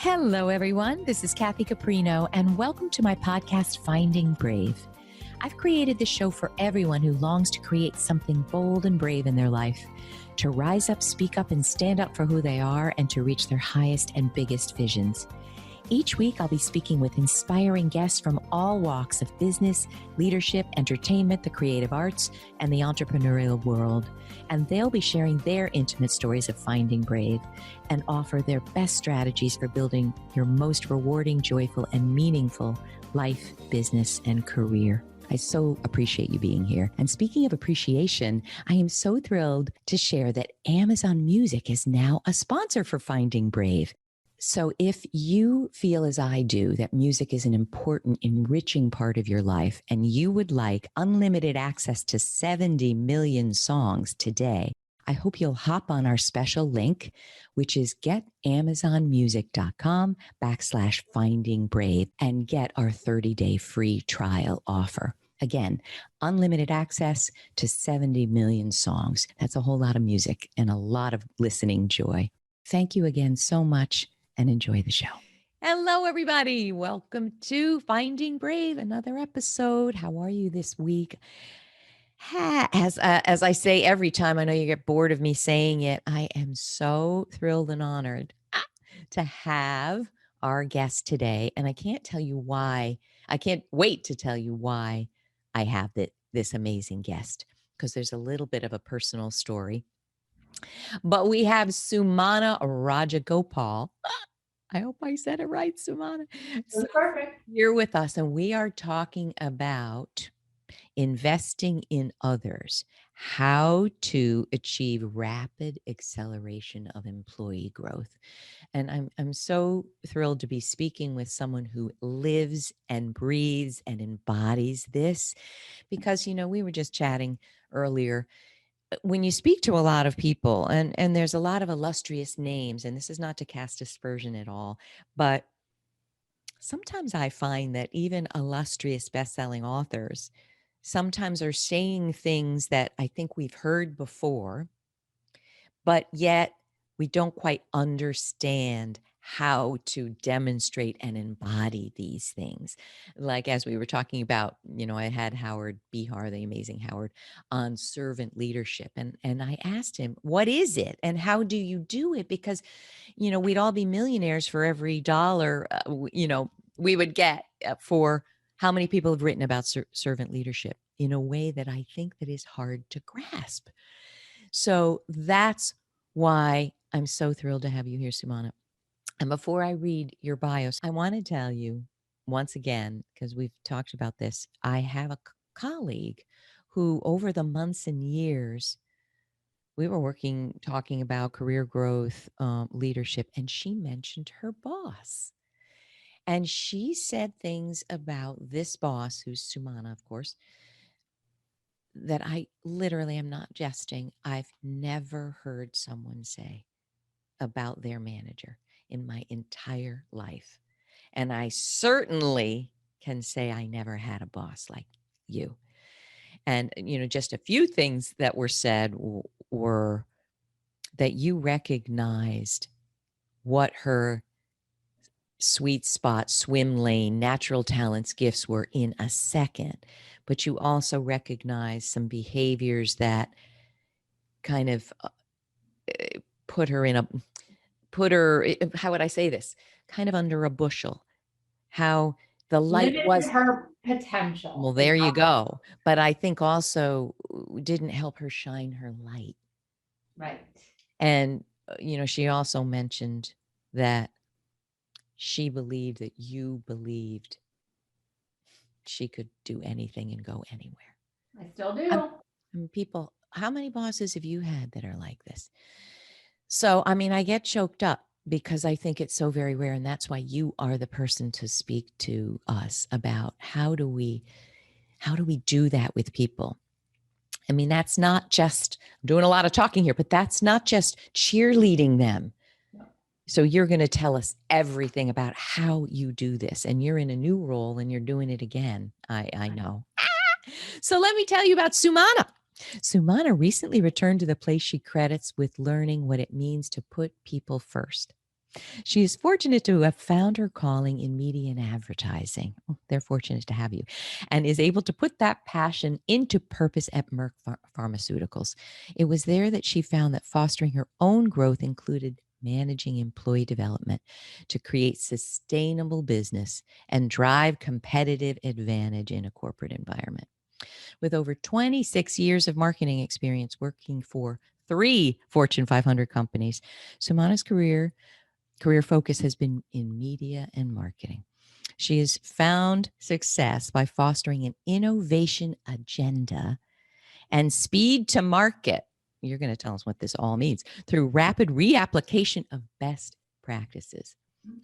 Hello, everyone. This is Kathy Caprino, and welcome to my podcast, Finding Brave. I've created this show for everyone who longs to create something bold and brave in their life, to rise up, speak up, and stand up for who they are, and to reach their highest and biggest visions. Each week, I'll be speaking with inspiring guests from all walks of business, leadership, entertainment, the creative arts, and the entrepreneurial world. And they'll be sharing their intimate stories of finding brave and offer their best strategies for building your most rewarding, joyful, and meaningful life, business, and career. I so appreciate you being here. And speaking of appreciation, I am so thrilled to share that Amazon Music is now a sponsor for Finding Brave. So if you feel as I do that music is an important, enriching part of your life, and you would like unlimited access to 70 million songs today, I hope you'll hop on our special link, which is getamazonmusic.com/findingbrave and get our 30-day free trial offer. Again, unlimited access to 70 million songs. That's a whole lot of music and a lot of listening joy. Thank you again so much, and enjoy the show. Hello, everybody. Welcome to Finding Brave, another episode. How are you this week? As I say every time, I know you get bored of me saying it, I am so thrilled and honored to have our guest today. And I can't tell you why. I can't wait to tell you why I have this amazing guest, because there's a little bit of a personal story. But we have Sumana Rajagopal. I hope I said it right, Sumana. So perfect. You're with us, and we are talking about investing in others, how to achieve rapid acceleration of employee growth. And I'm so thrilled to be speaking with someone who lives and breathes and embodies this, because, we were just chatting earlier. When you speak to a lot of people, and there's a lot of illustrious names, and this is not to cast aspersion at all, but sometimes I find that even illustrious best-selling authors sometimes are saying things that I think we've heard before, but yet we don't quite understand how to demonstrate and embody these things. Like, as we were talking about, I had Howard Behar, the amazing Howard, on servant leadership. And I asked him, what is it and how do you do it? Because, we'd all be millionaires for every dollar, we would get for how many people have written about servant leadership in a way that I think that is hard to grasp. So that's why I'm so thrilled to have you here, Sumana. And before I read your bios, I want to tell you once again, because we've talked about this, I have a colleague who over the months and years, we were talking about career growth, leadership, and she mentioned her boss. And she said things about this boss, who's Sumana, of course, that I literally am not jesting. I've never heard someone say about their manager in my entire life. And I certainly can say I never had a boss like you. And, just a few things that were said were that you recognized what her sweet spot, swim lane, natural talents, gifts were in a second. But you also recognized some behaviors that kind of put her, how would I say this? Kind of under a bushel. How the light was her potential. Well, there you go. But I think also didn't help her shine her light. Right. And, she also mentioned that she believed that you believed she could do anything and go anywhere. I still do. People, how many bosses have you had that are like this? So, I get choked up because I think it's so very rare. And that's why you are the person to speak to us about how do we do that with people? That's not just, I'm doing a lot of talking here, but that's not just cheerleading them. No. So you're going to tell us everything about how you do this. And you're in a new role and you're doing it again. I know. So let me tell you about Sumana. Sumana recently returned to the place she credits with learning what it means to put people first. She is fortunate to have found her calling in media and advertising. Oh, they're fortunate to have you, and is able to put that passion into purpose at Merck Pharmaceuticals. It was there that she found that fostering her own growth included managing employee development to create sustainable business and drive competitive advantage in a corporate environment. With over 26 years of marketing experience working for three Fortune 500 companies, Sumana's career focus has been in media and marketing. She has found success by fostering an innovation agenda and speed to market. You're going to tell us what this all means through rapid reapplication of best practices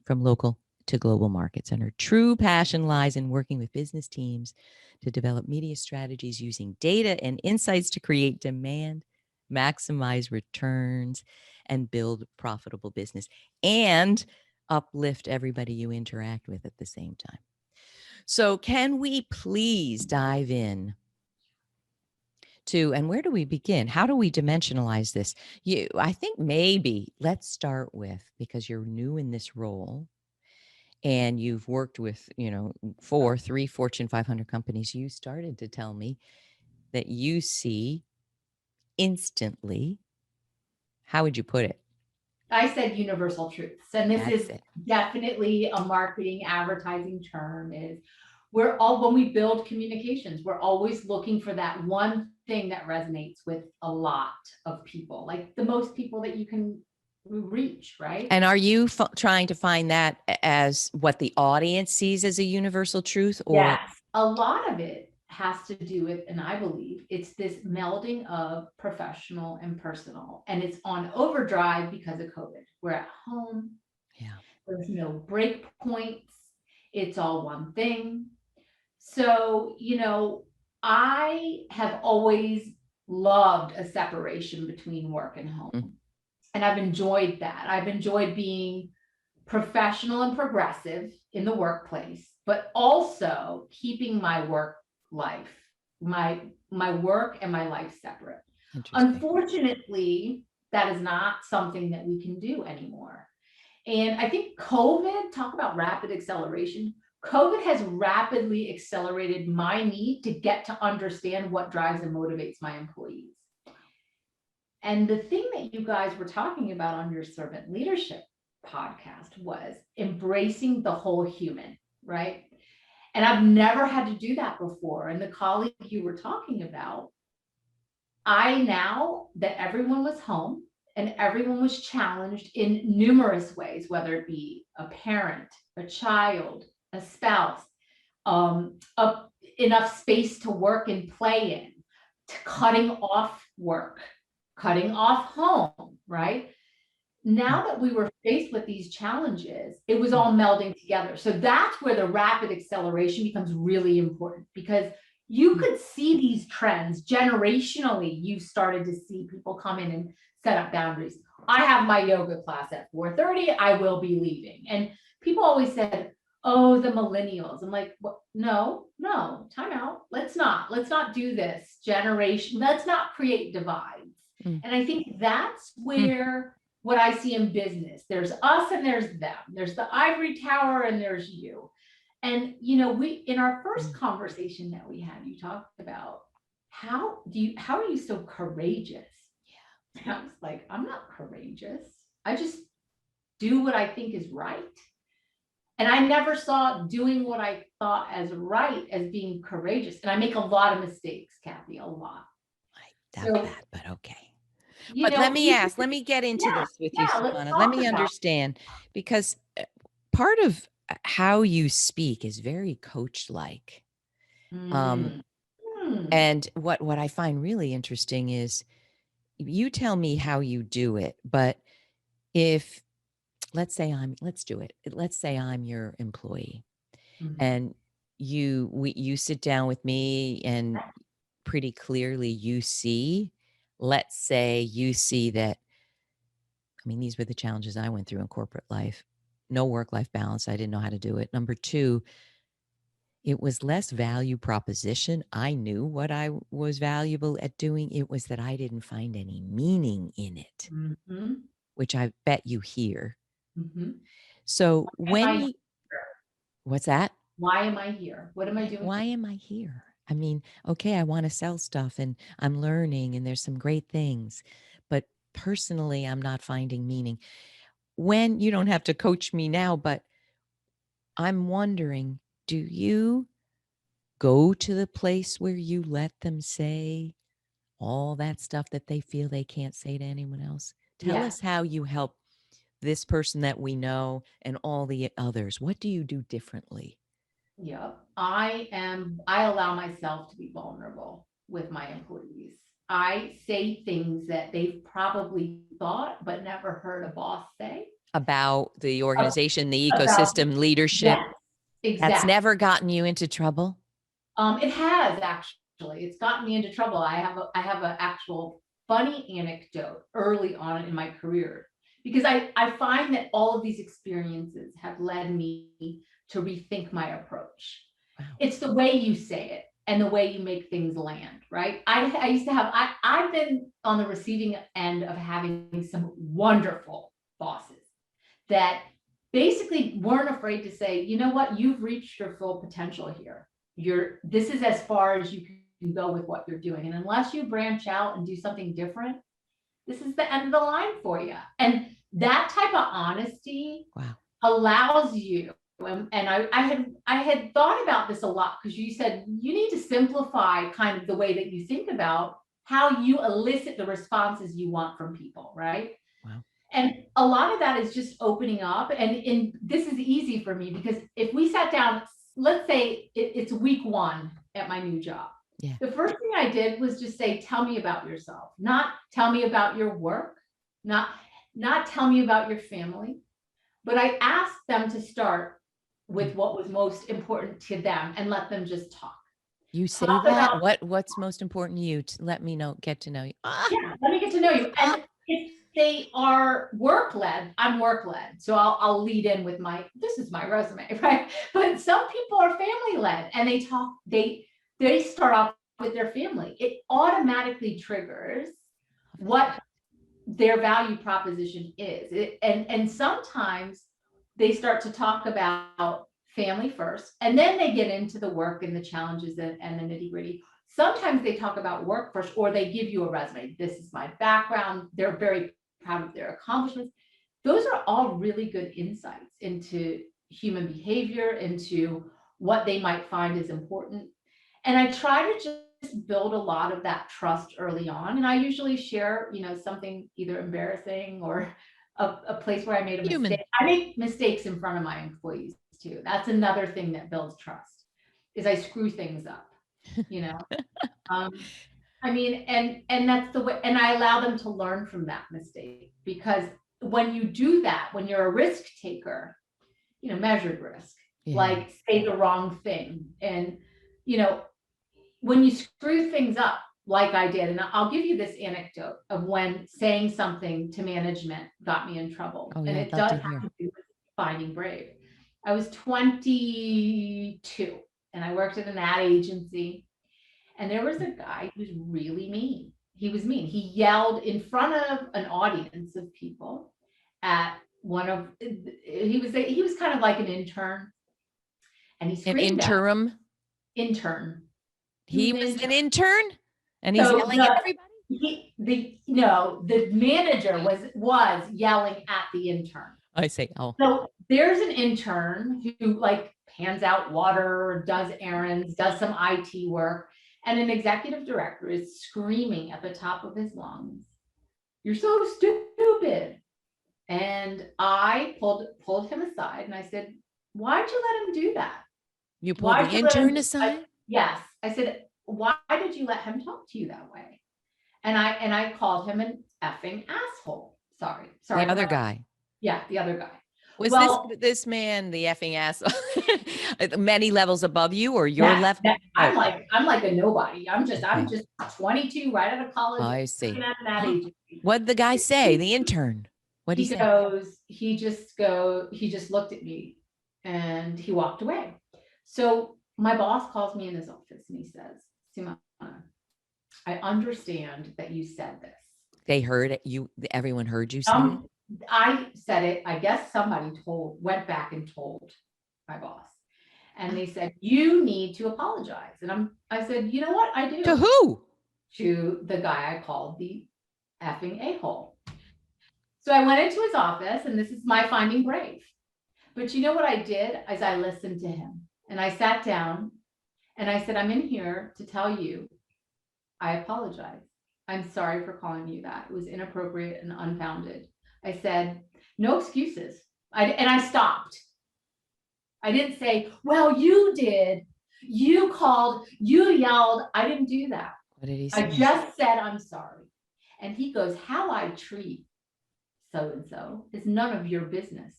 from local to global markets. And her true passion lies in working with business teams to develop media strategies using data and insights to create demand, maximize returns, and build profitable business and uplift everybody you interact with at the same time. So, can we please dive in to, and where do we begin? How do we dimensionalize this? I think maybe let's start with, because you're new in this role and you've worked with, three Fortune 500 companies, you started to tell me that you see instantly, how would you put it? I said universal truths, and this That's is it. definitely a marketing advertising term. Is we're all, when we build communications, we're always looking for that one thing that resonates with a lot of people, like the most people that you can reach, right? And are you trying to find that as what the audience sees as a universal truth, or? Yes, a lot of it has to do with, and I believe it's this melding of professional and personal, and it's on overdrive because of COVID. We're at home, Yeah. there's no break points, it's all one thing. So, I have always loved a separation between work and home. Mm. And I've enjoyed that. I've enjoyed being professional and progressive in the workplace, but also keeping my work life, my work and my life separate. Interesting. Unfortunately, that is not something that we can do anymore. And I think COVID, talk about rapid acceleration. COVID has rapidly accelerated my need to get to understand what drives and motivates my employees. And the thing that you guys were talking about on your servant leadership podcast was embracing the whole human, right? And I've never had to do that before. And the colleague you were talking about, I now that everyone was home and everyone was challenged in numerous ways, whether it be a parent, a child, a spouse, a, enough space to work and play in, to cutting off work, cutting off home, right? Mm. Now that we were faced with these challenges, it was Mm. all melding together. So that's where the rapid acceleration becomes really important, because you Mm. could see these trends generationally. You started to see people come in and set up boundaries. I have my yoga class at 4:30. I will be leaving. And people always said, oh, the millennials. I'm like, well, no, time out. Let's not do this generation. Let's not create divides. Mm. And I think that's Mm. where what I see in business. There's us and there's them. There's the ivory tower and there's you. And we, in our first Mm. conversation that we had, you talked about how are you so courageous? And I was like, I'm not courageous. I just do what I think is right. And I never saw doing what I thought as right as being courageous. And I make a lot of mistakes, Kathy, a lot. I doubt So, that, but okay. But let me you, ask, let me get into yeah, this with you, yeah, let's Savannah. Let talk me about. understand, because part of how you speak is very coach like. Um, Mm, mm, and what I find really interesting is you tell me how you do it, but if let's do it. Let's say I'm your employee mm. and you sit down with me and pretty clearly let's say you see that, I mean, these were the challenges I went through in corporate life. No work-life balance. I didn't know how to do it. Number two, it was less value proposition. I knew what I was valuable at doing. It was that I didn't find any meaning in it, Mhm. which I bet you hear. Mhm. So Am I when you here? what's that? Why am I here? What am I doing Why here? am I here? I mean, okay, I want to sell stuff and I'm learning and there's some great things, but personally, I'm not finding meaning. When you don't have to coach me now, but I'm wondering, do you go to the place where you let them say all that stuff that they feel they can't say to anyone else? Tell Yes. us how you help this person that we know and all the others. What do you do differently? Yep. I allow myself to be vulnerable with my employees. I say things that they've probably thought but never heard a boss say About the a- organization, the about, ecosystem, leadership. yes, That's exactly. never gotten you into trouble? It has actually. It's gotten me into trouble. I have an actual funny anecdote early on in my career because I find that all of these experiences have led me to rethink my approach. Wow. It's the way you say it and the way you make things land, right? I used to have I've been on the receiving end of having some wonderful bosses that basically weren't afraid to say, you know what, you've reached your full potential here. This is as far as you can go with what you're doing. And unless you branch out and do something different, this is the end of the line for you. And that type of honesty Wow. allows you, and I had thought about this a lot because you said you need to simplify kind of the way that you think about how you elicit the responses you want from people, right? Wow. And a lot of that is just opening up. And this is easy for me because if we sat down, let's say it's week one at my new job. Yeah. The first thing I did was just say, tell me about yourself, not tell me about your work, not, not tell me about your family, but I asked them to start Mm. with what was most important to them and let them just talk. You say Talk that? about, What's most important to you? To let me know, get to know you. Ah, yeah, let me get to know you. ah. And if they are work led, I'm work led. So I'll lead in with this is my resume, right? But some people are family led and they start off with their family. It automatically triggers what their value proposition is. And sometimes they start to talk about family first, and then they get into the work and the challenges and the nitty gritty. Sometimes they talk about work first, or they give you a resume. This is my background. They're very proud of their accomplishments. Those are all really good insights into human behavior, into what they might find is important. And I try to just build a lot of that trust early on. And I usually share, something either embarrassing or a place where I made a Human. mistake. I make mistakes in front of my employees too. That's another thing that builds trust is I screw things up, you know. Um, I mean, and that's the way, and I allow them to learn from that mistake because when you do that, when you're a risk taker, measured risk, Yeah. like say the wrong thing, and you know, when you screw things up like I did, and I'll give you this anecdote of when saying something to management got me in trouble, Oh and yeah, I'd it love does to have hear. to do with finding brave. I was 22 and I worked at an ad agency, and there was a guy who's really mean. He was mean. He yelled in front of an audience of people at one of he was kind of like an intern, and he An screamed at interim. intern. He was He an was intern. an intern and he's So yelling at everybody? the manager was yelling at the intern. I say, oh, So there's an intern who like hands out water, does errands, does some IT work, and an executive director is screaming at the top of his lungs, "You're so stupid!" And I pulled him aside and I said, "Why'd you let him do that? you pulled Why'd the you let him?" intern aside? Yes, I said, "Why did you let him talk to you that way?" And I called him an effing asshole. The Sorry for other my, guy. yeah, the other guy. Was Well, this man the effing ass many levels above you or your yes, level? I'm Okay. like I'm like a nobody. I'm Okay. just 22, right out of college, I working see. at that agency. What'd the guy say? The intern. What'd he say? He just looked at me and he walked away. So my boss calls me in his office and he says, "Sumana, I understand that you said this. They heard it. Everyone heard you say Some it? I said it, I guess somebody went back and told my boss. And they said, you need to apologize. And I said, you know what? I To do. who? To the guy I called the effing a-hole. So I went into his office, and this is my finding brave. But you know what I did? Is I listened to him, and I sat down and I said, I'm in here to tell you I apologize. I'm sorry for calling you that. It was inappropriate and unfounded. I said, no excuses. And I stopped. I didn't say, well, you did. You called, you yelled. I didn't do that. What did he I say? just said, I'm sorry. And he goes, how I treat so and so is none of your business.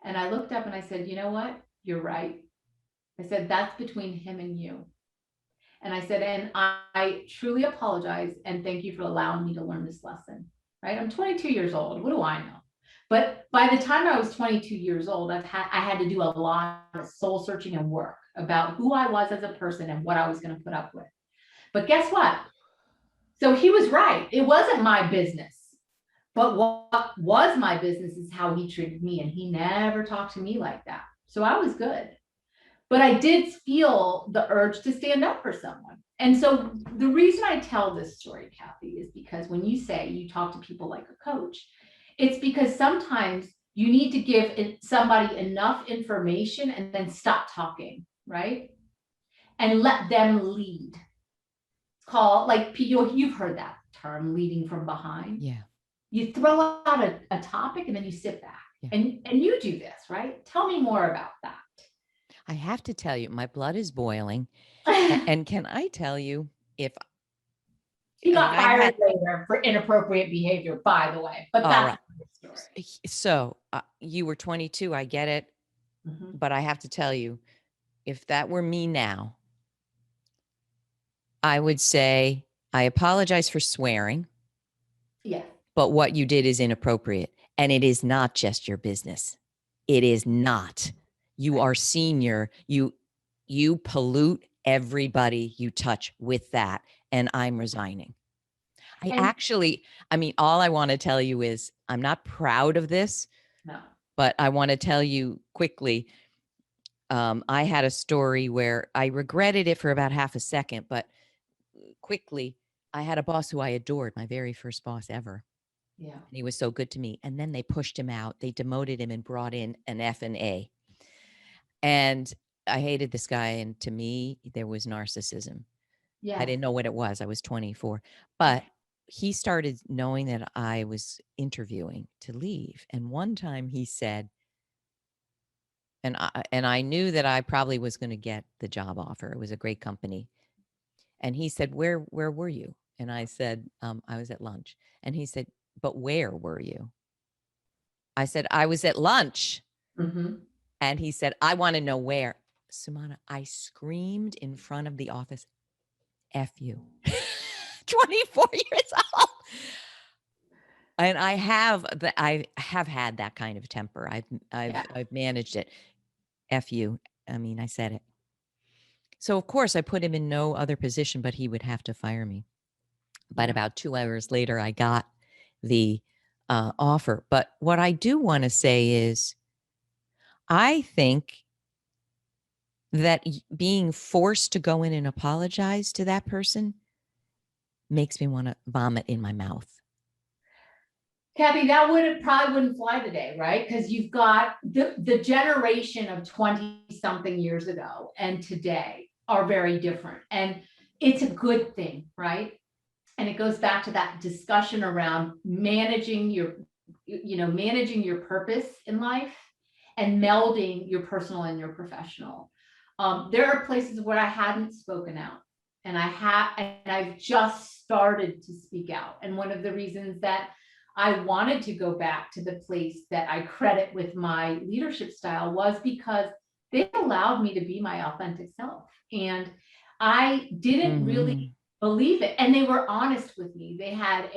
And I looked up and I said, you know what? You're right. I said, that's between him and you. And I said, and I truly apologize and thank you for allowing me to learn this lesson. Right? I'm 22 years old. What do I know? But by the time I was 22 years old, I had to do a lot of soul searching and work about who I was as a person and what I was going to put up with. But guess what? So he was right. It wasn't my business. But what was my business is how he treated me. And he never talked to me like that. So I was good. But I did feel the urge to stand up for someone. And so the reason I tell this story, Kathy, is because when you say you talk to people like a coach, it's because sometimes you need to give somebody enough information and then stop talking, right? And let them lead. It's called, like, you've heard that term, leading from behind. Yeah. You throw out a topic and then you sit back. Yeah. And you do this, right? Tell me more about that. I have to tell you, my blood is boiling. And can I tell you, if he got fired later for inappropriate behavior, by the way, but that's the story. So you were 22, I get it. Mm-hmm. But I have to tell you, if that were me now, I would say, I apologize for swearing. Yeah. But what you did is inappropriate. And it is not just your business. It is not. You are senior. You pollute everybody you touch with that. And I'm resigning. All I want to tell you is I'm not proud of this. No. But I want to tell you quickly, I had a story where I regretted it for about half a second, but quickly, I had a boss who I adored, my very first boss ever. Yeah. And he was so good to me. And then they pushed him out. They demoted him and brought in an F and A. And I hated this guy. And to me, there was narcissism. Yeah. I didn't know what it was. I was 24. But he started knowing that I was interviewing to leave. And one time he said, and I knew that I probably was going to get the job offer. It was a great company. And he said, where were you? And I said, I was at lunch. And he said, but where were you? I said, I was at lunch. Mm-hmm. And he said, I want to know where. Sumana, I screamed in front of the office, F you. 24 years old. And I have had that kind of temper. I've managed it. F you. I mean, I said it. So of course I put him in no other position, but he would have to fire me. But about 2 hours later, I got the offer. But what I do want to say is, I think that being forced to go in and apologize to that person makes me want to vomit in my mouth. Kathy, that probably wouldn't fly today, right? Because you've got the generation of 20-something years ago and today are very different. And it's a good thing, right? And it goes back to that discussion around managing your purpose in life and melding your personal and your professional. There are places where I hadn't spoken out, and I've just started to speak out. And one of the reasons that I wanted to go back to the place that I credit with my leadership style was because they allowed me to be my authentic self. And I didn't really believe it. And they were honest with me. They had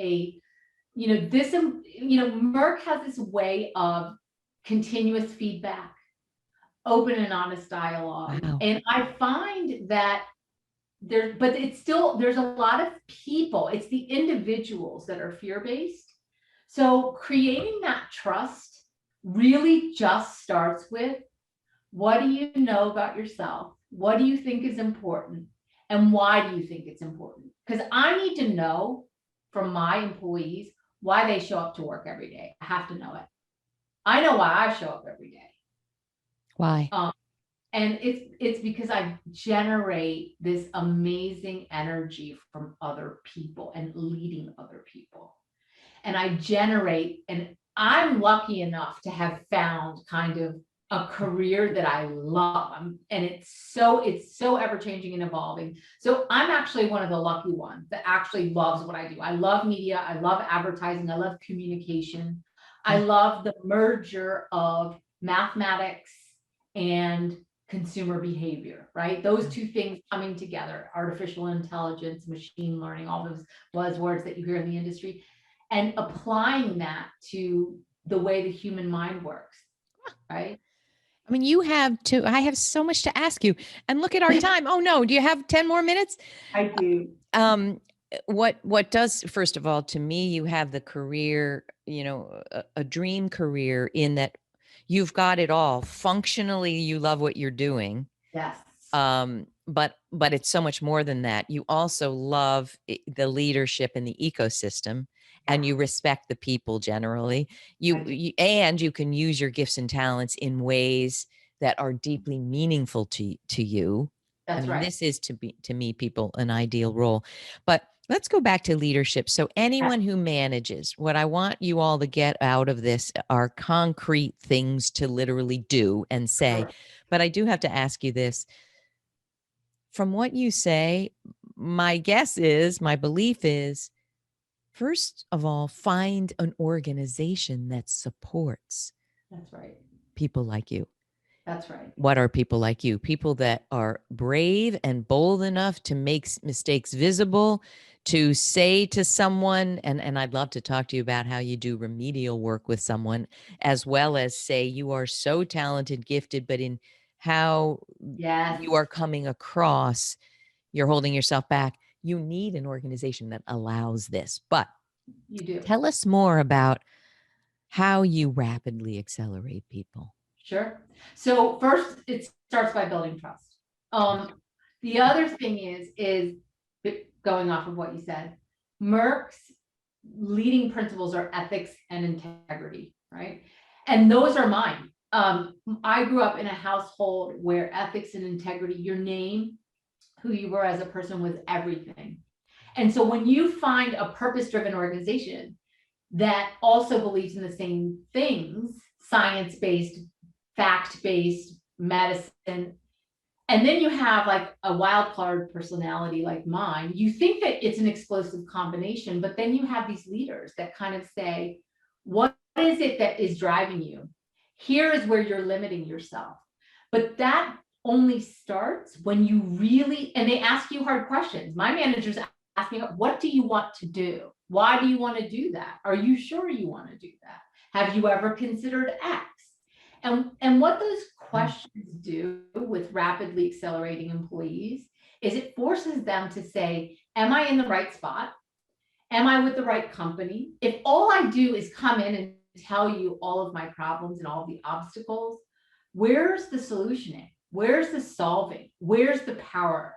Merck has this way of continuous feedback, open and honest dialogue. Wow. And I find that there's a lot of people, it's the individuals that are fear-based So creating that trust really just starts with, what do you know about yourself? What do you think is important? And why do you think it's important? Because I need to know from my employees why they show up to work every day. I have to know it. I know why I show up every day. Why? And it's because I generate this amazing energy from other people and leading other people. And I generate, and I'm lucky enough to have found kind of a career that I love. And it's so ever changing and evolving. So I'm actually one of the lucky ones that actually loves what I do. I love media. I love advertising. I love communication. I love the merger of mathematics and consumer behavior, right? Those two things coming together, artificial intelligence, machine learning, all those buzzwords that you hear in the industry, and applying that to the way the human mind works, right? I mean, I have so much to ask you. And look at our time. Oh no, do you have 10 more minutes? I do. What does, first of all, to me, you have the career, a dream career in that you've got it all. Functionally, you love what you're doing. Yes. But it's so much more than that. You also love the leadership in the ecosystem, and you respect the people generally. And you can use your gifts and talents in ways that are deeply meaningful to you. That's I mean, right. this is to me, people, an ideal role. But let's go back to leadership. So anyone who manages, what I want you all to get out of this are concrete things to literally do and say. But I do have to ask you this. From what you say, my belief is, first of all, find an organization that supports That's right. people like you. That's right. What are people like you? People that are brave and bold enough to make mistakes visible, to say to someone, and I'd love to talk to you about how you do remedial work with someone, as well as say, you are so talented, gifted, but in how you are coming across, you're holding yourself back. You need an organization that allows this. But you do. Tell us more about how you rapidly accelerate people. Sure. So first, it starts by building trust. The other thing is going off of what you said, Merck's leading principles are ethics and integrity, right? And those are mine. I grew up in a household where ethics and integrity, your name, who you were as a person, was everything. And so when you find a purpose-driven organization that also believes in the same things, science-based, fact-based medicine, and then you have like a wild card personality like mine, you think that it's an explosive combination, but then you have these leaders that kind of say, what is it that is driving you? Here is where you're limiting yourself. But that only starts when you really, and they ask you hard questions. My managers ask me, what do you want to do? Why do you want to do that? Are you sure you want to do that? Have you ever considered X? And what those questions do with rapidly accelerating employees is it forces them to say, am I in the right spot? Am I with the right company? If all I do is come in and tell you all of my problems and all the obstacles, where's the solutioning? Where's the solving? Where's the power?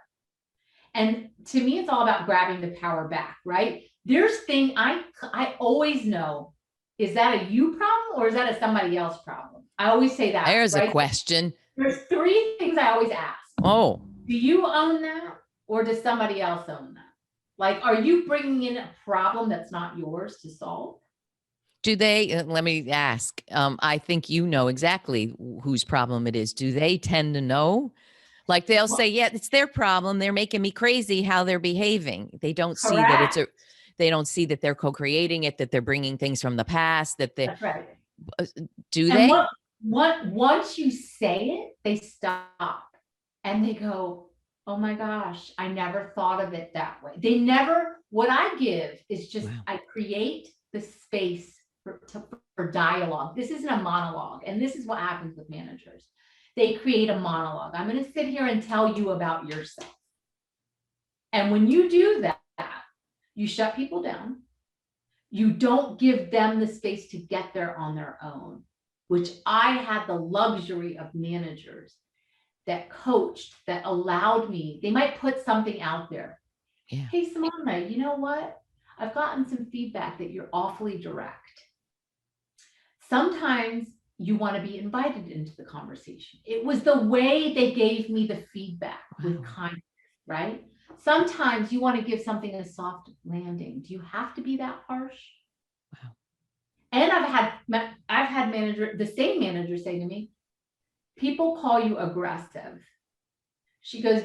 And to me, it's all about grabbing the power back, right? There's thing I always know, is that a you problem or is that a somebody else problem? I always say that. There's right? A question. There's three things I always ask. Oh. Do you own that or does somebody else own that? Like, are you bringing in a problem that's not yours to solve? Do they, let me ask, I think you know exactly whose problem it is. Do they tend to know? Like they'll say, yeah, it's their problem. They're making me crazy how they're behaving. They don't see that they don't see that they're co-creating it, that they're bringing things from the past, that they, that's right. Do they? Once you say it, they stop and they go, oh my gosh, I never thought of it that way. What I give is just, I create the space for dialogue. This isn't a monologue. And this is what happens with managers. They create a monologue. I'm going to sit here and tell you about yourself. And when you do that, you shut people down. You don't give them the space to get there on their own, which I had the luxury of managers that coached, that allowed me. They might put something out there. Yeah. Hey, Sumana, you know what? I've gotten some feedback that you're awfully direct. Sometimes you want to be invited into the conversation. It was the way they gave me the feedback with kindness, right? Sometimes you want to give something a soft landing. Do you have to be that harsh? Wow. And I've had the same manager say to me, people call you aggressive. She goes,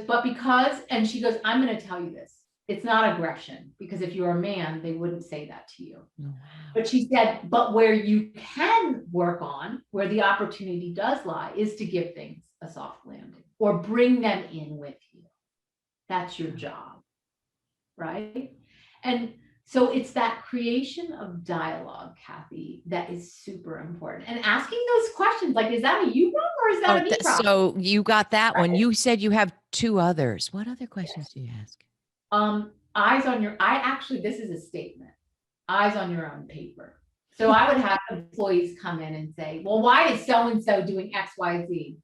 and she goes, I'm going to tell you this. It's not aggression, because if you're a man, they wouldn't say that to you. Oh, wow. But she said, but where you can work on, where the opportunity does lie, is to give things a soft landing or bring them in with you. That's your job, right? And so it's that creation of dialogue, Kathy, that is super important. And asking those questions, like, is that a you problem or is that a me problem? So you got that one. Right. You said you have two others. What other questions do you ask? This is a statement. Eyes on your own paper. So I would have employees come in and say, well, why is so-and-so doing X, Y, Z?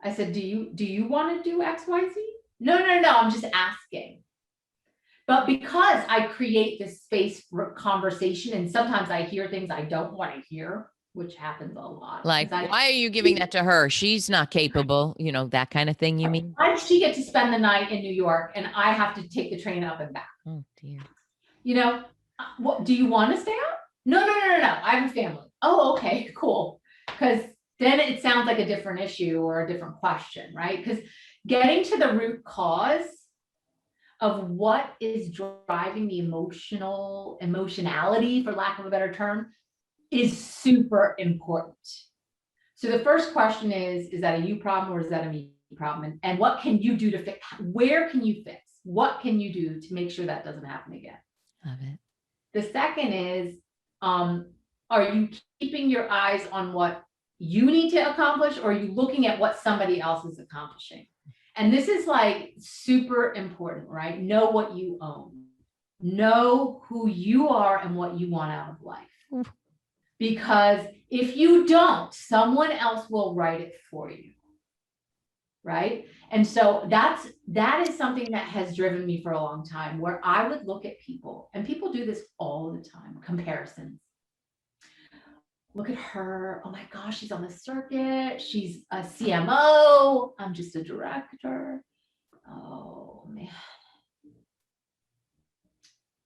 I said, do you want to do X, Y, Z? No, I'm just asking. But because I create this space for conversation, and sometimes I hear things I don't want to hear, which happens a lot. Like, why are you giving that to her? She's not capable, that kind of thing, you mean? Why does she get to spend the night in New York and I have to take the train up and back? Oh, dear. What do you want to stay out? No. I have a family. Oh, okay, cool. Because then it sounds like a different issue or a different question, right? Because getting to the root cause of what is driving the emotionality, for lack of a better term, is super important. So the first question is that a you problem or is that a me problem? And what can you do to fix? Where can you fix? What can you do to make sure that doesn't happen again? Love it. The second is, are you keeping your eyes on what you need to accomplish, or are you looking at what somebody else is accomplishing? And this is like super important, right? Know what you own. Know who you are and what you want out of life. Because if you don't, someone else will write it for you. Right? And so that is something that has driven me for a long time, where I would look at people, and people do this all the time, comparisons. Look at her. Oh my gosh, she's on the circuit. She's a CMO. I'm just a director. Oh man.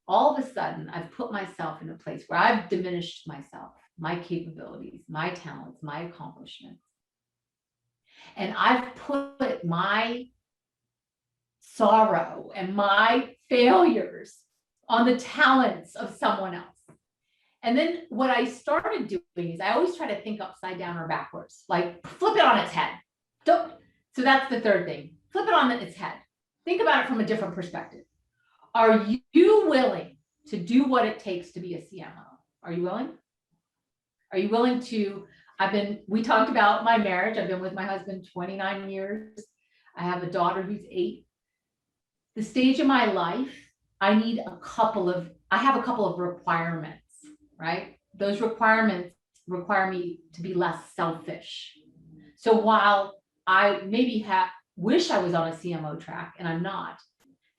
All of a sudden, I've put myself in a place where I've diminished myself, my capabilities, my talents, my accomplishments. And I've put my sorrow and my failures on the talents of someone else. And then what I started doing is I always try to think upside down or backwards, like flip it on its head. So that's the third thing. Flip it on its head. Think about it from a different perspective. Are you willing to do what it takes to be a CMO? Are you willing? Are you willing to, we talked about my marriage. I've been with my husband 29 years. I have a daughter who's 8. The stage of my life, I have a couple of requirements, right? Those requirements require me to be less selfish. So while I maybe wish I was on a CMO track and I'm not,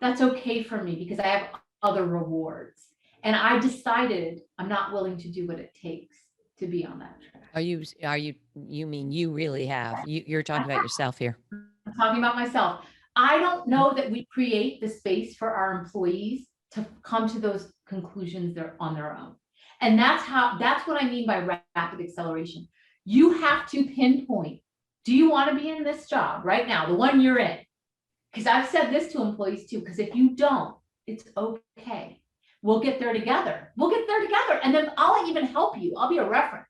that's okay for me because I have other rewards. And I decided I'm not willing to do what it takes to be on that track. You mean you really have? You're talking about yourself here. I'm talking about myself. I don't know that we create the space for our employees to come to those conclusions on their own. And that's what I mean by rapid acceleration. You have to pinpoint, do you want to be in this job right now, the one you're in? Because I've said this to employees too, because if you don't, it's okay. We'll get there together. And then I'll even help you. I'll be a reference.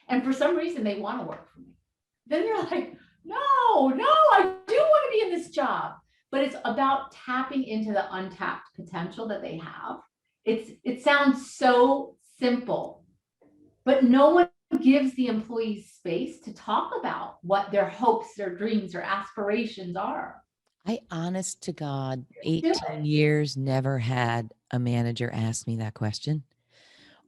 And for some reason, they want to work for me. Then you're like, no, I do want to be in this job. But it's about tapping into the untapped potential that they have. It sounds so simple, but no one gives the employees space to talk about what their hopes, their dreams, their aspirations are. I, honest to God, 18 years never had a manager ask me that question.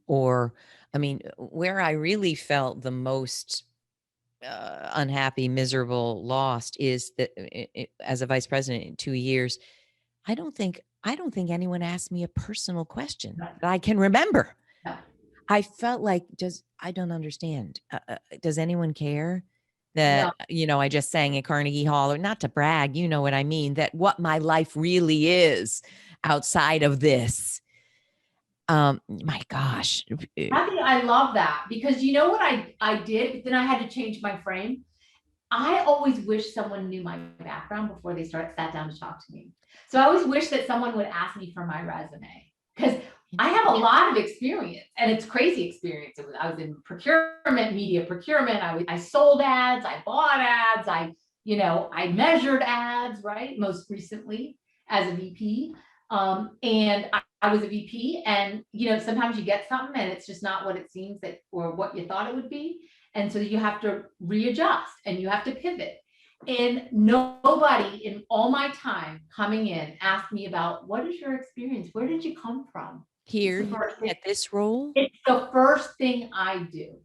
Or, I mean, where I really felt the most unhappy, miserable, lost is that as a vice president in 2 years, I don't think anyone asked me a personal question No, that I can remember. no, I felt like, I don't understand. Does anyone care that, no. I just sang at Carnegie Hall, or not to brag, you know what I mean, that what my life really is outside of this. My gosh. I love that because you know what I did, but then I had to change my frame. I always wish someone knew my background before they sat down to talk to me. So I always wish that someone would ask me for my resume because I have a lot of experience and it's crazy experience. I was in procurement, media procurement. I sold ads, I bought ads, I measured ads, right? Most recently as a VP. And I was a VP, and sometimes you get something and it's just not what it seems that or what you thought it would be. And so you have to readjust and you have to pivot. And nobody in all my time coming in asked me about what is your experience? Where did you come from? Here, you at this role? It's the first thing I do.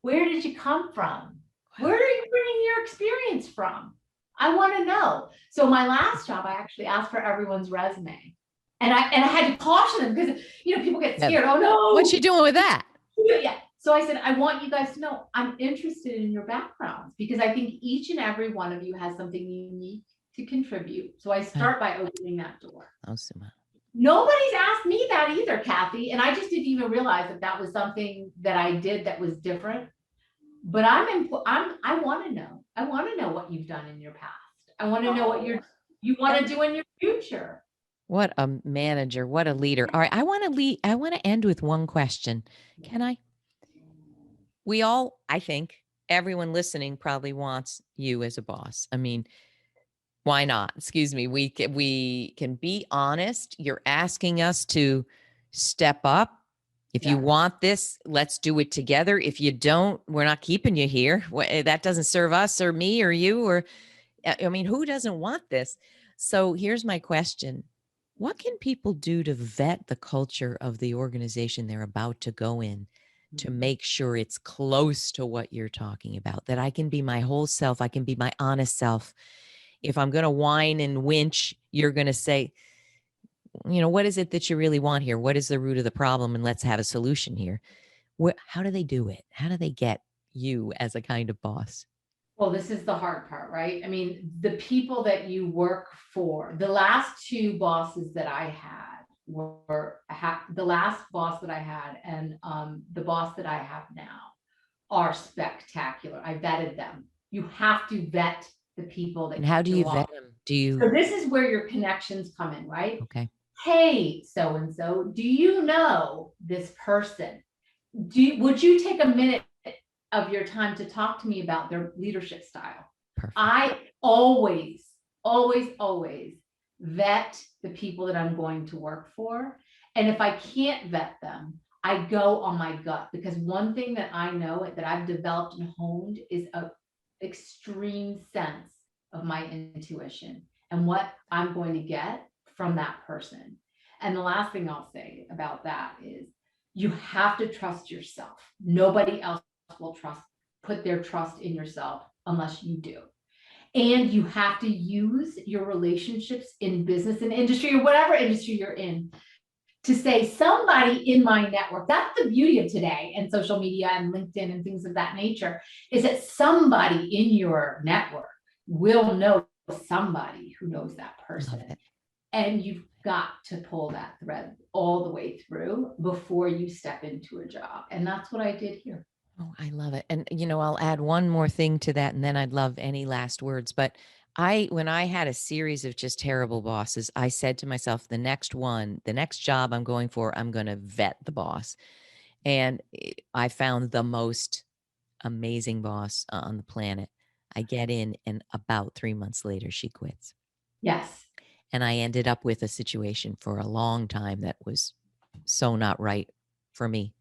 Where did you come from? Where are you bringing your experience from? I want to know. So my last job, I actually asked for everyone's resume. And I had to caution them because people get scared. Oh no. What's she doing with that? Yeah. So I said, I want you guys to know I'm interested in your backgrounds because I think each and every one of you has something unique to contribute. So I start by opening that door. Oh, Sumana. Nobody's asked me that either, Kathy. And I just didn't even realize that was something that I did that was different. But I want to know. I want to know what you've done in your past. I want to know what you want to do in your future. What a manager, what a leader. All right, I want to end with one question. Can I? I think everyone listening probably wants you as a boss. I mean, why not? Excuse me. We can be honest. You're asking us to step up. If you want this, let's do it together. If you don't, we're not keeping you here. That doesn't serve us or me or you or, I mean, who doesn't want this? So here's my question. What can people do to vet the culture of the organization they're about to go in to make sure it's close to what you're talking about, that I can be my whole self, I can be my honest self? If I'm going to whine and winch, you're going to say, what is it that you really want here? What is the root of the problem? And let's have a solution here. How do they do it? How do they get you as a kind of boss? Well, this is the hard part, right? I mean, the people that you work for, the last two bosses that I had were the last boss that I had and the boss that I have now are spectacular. I vetted them. You have to vet the people that. And how do you vet them? So this is where your connections come in, right? Okay. Hey, so-and-so, do you know this person? Would you take a minute of your time to talk to me about their leadership style? Perfect. I always vet the people that I'm going to work for. And if I can't vet them, I go on my gut, because one thing that I know that I've developed and honed is an extreme sense of my intuition and what I'm going to get from that person. And the last thing I'll say about that is you have to trust yourself. Nobody else will put their trust in yourself unless you do. And you have to use your relationships in business and industry or whatever industry you're in to say somebody in my network. That's the beauty of today and social media and LinkedIn and things of that nature, is that somebody in your network will know somebody who knows that person. And you've got to pull that thread all the way through before you step into a job. And that's what I did here. Oh, I love it. And, I'll add one more thing to that, and then I'd love any last words. But when I had a series of just terrible bosses, I said to myself, the next job I'm going for, I'm going to vet the boss. And I found the most amazing boss on the planet. I get in, and about 3 months later, she quits. Yes. And I ended up with a situation for a long time that was so not right for me.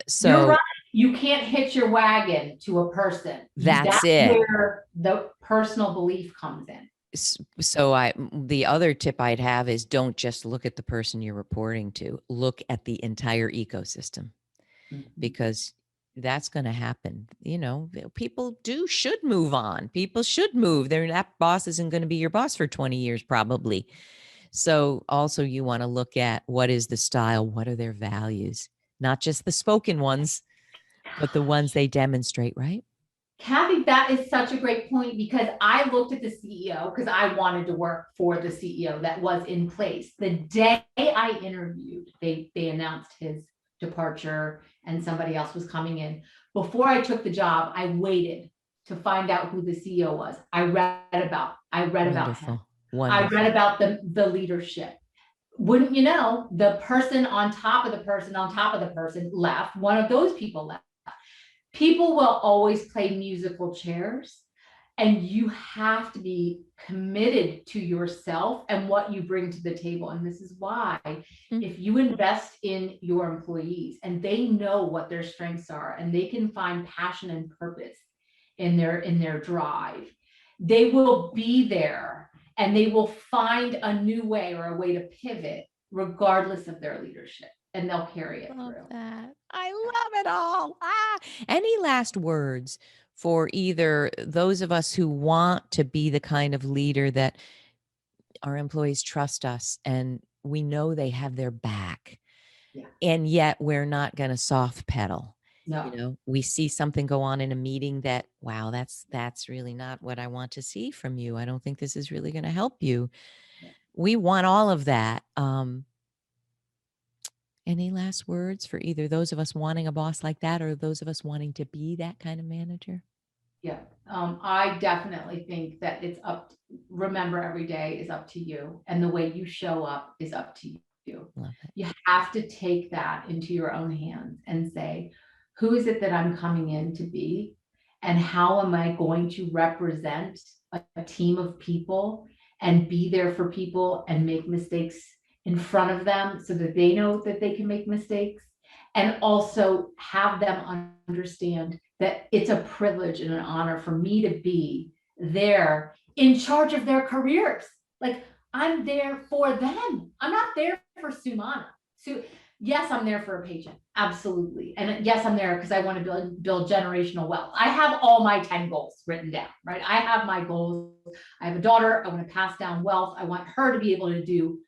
So you're right. You can't hitch your wagon to a person. That's it. Where the personal belief comes in. So the other tip I'd have is don't just look at the person you're reporting to. Look at the entire ecosystem, Mhm. because that's going to happen. People should move on. People should move. That boss isn't going to be your boss for 20 years, probably. So also you want to look at what is the style, what are their values, not just the spoken ones, but the ones they demonstrate, right? Kathy, that is such a great point because I looked at the CEO because I wanted to work for the CEO that was in place. The day I interviewed, they announced his departure and somebody else was coming in. Before I took the job, I waited to find out who the CEO was. I read about him. Wonderful. I read Wonderful. about the leadership. Wouldn't you know, the person on top of the person on top of the person left. One of those people left. People will always play musical chairs, and you have to be committed to yourself and what you bring to the table. And this is why, Mm. if you invest in your employees and they know what their strengths are and they can find passion and purpose in their drive, they will be there and they will find a new way or a way to pivot regardless of their leadership, and they'll carry it Love through. that. I love it all. Any last words for either those of us who want to be the kind of leader that our employees trust us and we know they have their back, Yeah. and yet we're not going to soft pedal? No. We see something go on in a meeting that, wow, that's really not what I want to see from you. I don't think this is really going to help you. Yeah. We want all of that. Any last words for either those of us wanting a boss like that or those of us wanting to be that kind of manager? Yeah, I definitely think that remember, every day is up to you, and the way you show up is up to you. Love it. You have to take that into your own hands and say, who is it that I'm coming in to be? And how am I going to represent a team of people and be there for people and make mistakes in front of them so that they know that they can make mistakes, and also have them understand that it's a privilege and an honor for me to be there in charge of their careers. Like, I'm there for them. I'm not there for Sumana. So yes, I'm there for a patient. Absolutely. And yes, I'm there because I want to build generational wealth. I have all my 10 goals written down, right? I have my goals. I have a daughter. I want to pass down wealth. I want her to be able to do,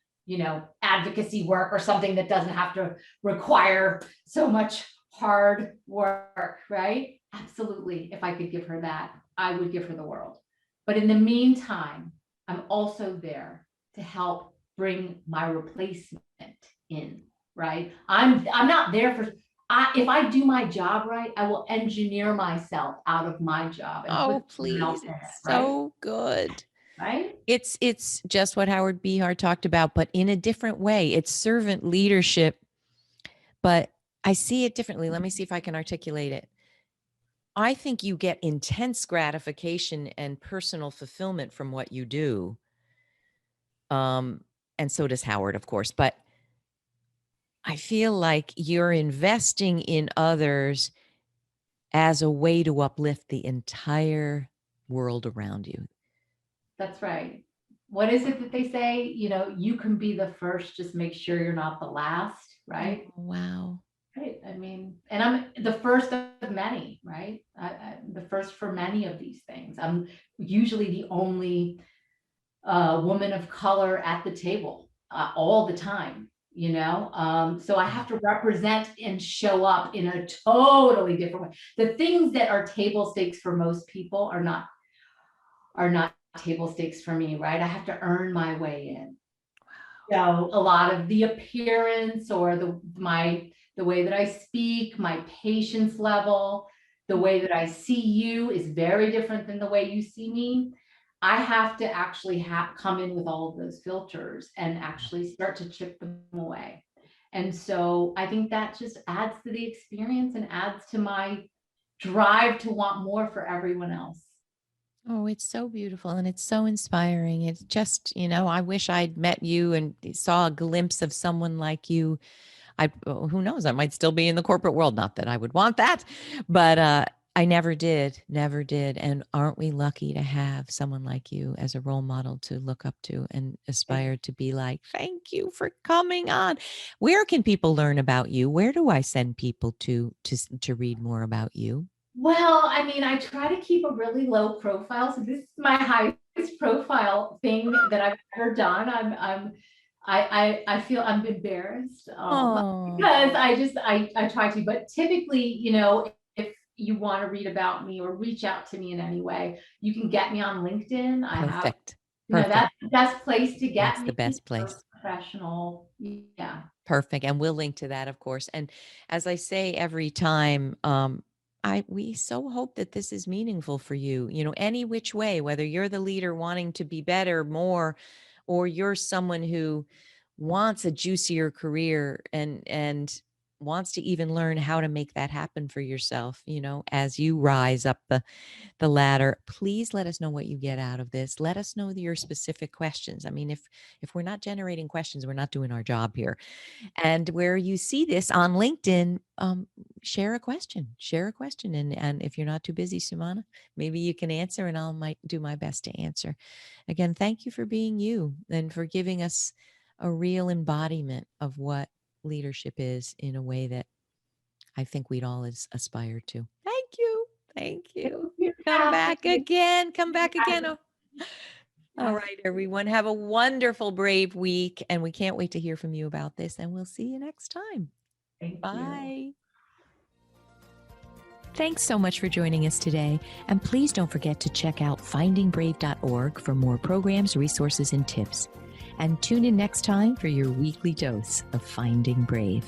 advocacy work or something that doesn't have to require so much hard work, right? Absolutely. If I could give her that, I would give her the world. But in the meantime, I'm also there to help bring my replacement in, right? I'm not there for if I do my job right, I will engineer myself out of my job and Oh, put someone else please. in it, It's right? so good. Right? It's just what Howard Behar talked about, but in a different way. It's servant leadership, but I see it differently. Let me see if I can articulate it. I think you get intense gratification and personal fulfillment from what you do. Um, and so does Howard, of course. But I feel like you're investing in others as a way to uplift the entire world around you. That's right. What is it that they say? You can be the first, just make sure you're not the last, Oh, right? wow. Right. I mean, and I'm the first of many, right? I'm the first for many of these things. I'm usually the only woman of color at the table all the time, so I have to represent and show up in a totally different way. The things that are table stakes for most people are not table stakes for me, right? I have to earn my way in. So a lot of the appearance or the way that I speak, my patience level, the way that I see you is very different than the way you see me. I have to actually come in with all of those filters and actually start to chip them away. And so I think that just adds to the experience and adds to my drive to want more for everyone else. Oh, it's so beautiful and it's so inspiring. It's just, I wish I'd met you and saw a glimpse of someone like you. Who knows? I might still be in the corporate world. Not that I would want that, but I never did, never did. And aren't we lucky to have someone like you as a role model to look up to and aspire to be like? Thank you for coming on. Where can people learn about you? Where do I send people to read more about you? Well, I mean, I try to keep a really low profile. So this is my highest profile thing that I've ever done. I feel I'm embarrassed Oh, because I try to, but typically, if you want to read about me or reach out to me in any way, you can get me on LinkedIn. I have, perfect. Perfect. that's the best place to That's get the me best for place. professional. Yeah. Perfect. And we'll link to that, of course. And as I say every time, we so hope that this is meaningful for you, any which way, whether you're the leader wanting to be better, more, or you're someone who wants a juicier career and wants to even learn how to make that happen for yourself, as you rise up the ladder. Please let us know what you get out of this. Let us know your specific questions. I mean, if we're not generating questions, we're not doing our job here. And where you see this on LinkedIn, share a question. Share a question, and if you're not too busy, Sumana, maybe you can answer, and I'll might do my best to answer. Again, thank you for being you and for giving us a real embodiment of what leadership is in a way that I think we'd all aspire to. Thank you. Thank you. Thank you, Come Kathy. back again. Come back again. Yes, Oh, all yes. right, everyone. Have a wonderful, brave week. And we can't wait to hear from you about this. And we'll see you next time. Thank you. Bye. Thanks so much for joining us today. And please don't forget to check out findingbrave.org for more programs, resources, and tips. And tune in next time for your weekly dose of Finding Brave.